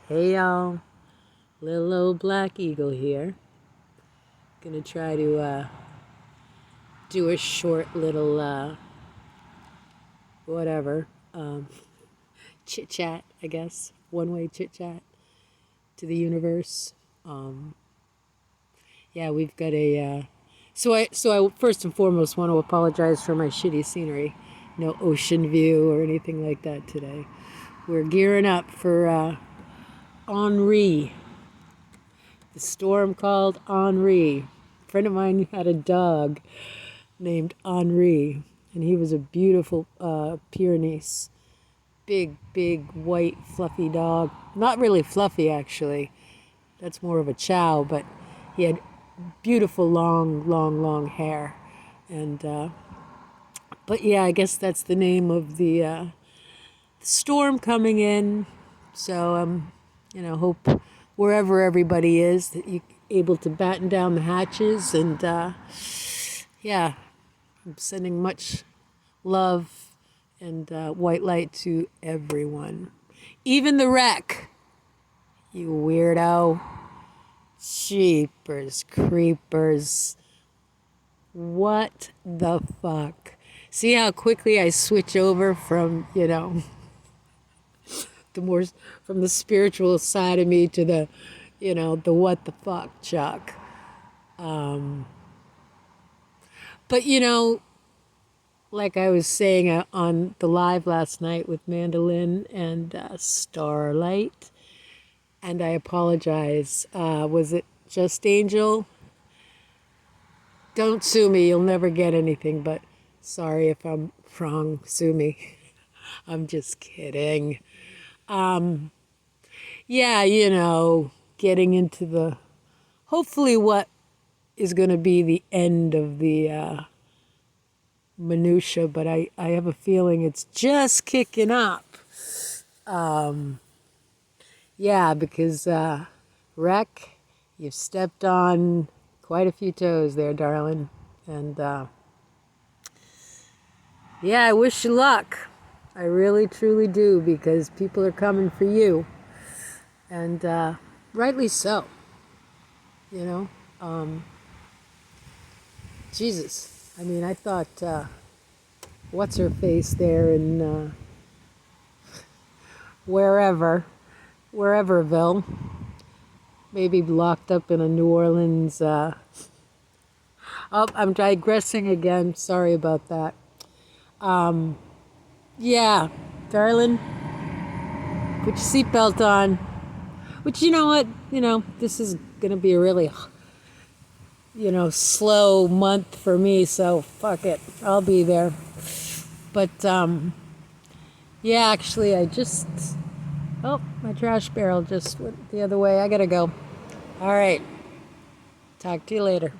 Hey y'all, little old black eagle here. Gonna try to do a short little whatever chit chat, I guess, one-way chit chat to the universe. Um, yeah, we've got a. So I first and foremost want to apologize for my shitty scenery. No ocean view or anything like that today. We're gearing up for Henri. The storm called Henri. A friend of mine had a dog named Henri, and he was a beautiful Pyrenees. Big, big, white, fluffy dog. Not really fluffy, actually. That's more of a chow, but he had beautiful, long, long, long hair. And, but yeah, I guess that's the name of the storm coming in. So, hope wherever everybody is that you're able to batten down the hatches. And yeah, I'm sending much love and white light to everyone, even the wreck. You weirdo. Jeepers creepers. What the fuck? See how quickly I switch over from, the more from the spiritual side of me to the what the fuck Chuck. But like I was saying on the live last night with Mandolin and Starlight, and I apologize. Was it Just Angel? Don't sue me. You'll never get anything. But sorry if I'm wrong. Sue me. I'm just kidding. Yeah, getting into the hopefully what is going to be the end of the minutia, but I have a feeling it's just kicking up. Yeah, because Rec, you've stepped on quite a few toes there, darling. And yeah, I wish you luck. I really, truly do, because people are coming for you. And rightly so, you know. Jesus. I mean, I thought, what's her face there in whereverville, maybe locked up in a New Orleans. Oh, I'm digressing again. Sorry about that. Yeah, darling, put your seatbelt on. Which, you know what? This is going to be a really, slow month for me, so fuck it. I'll be there. But, yeah, actually, oh, my trash barrel just went the other way. I gotta go. All right. Talk to you later.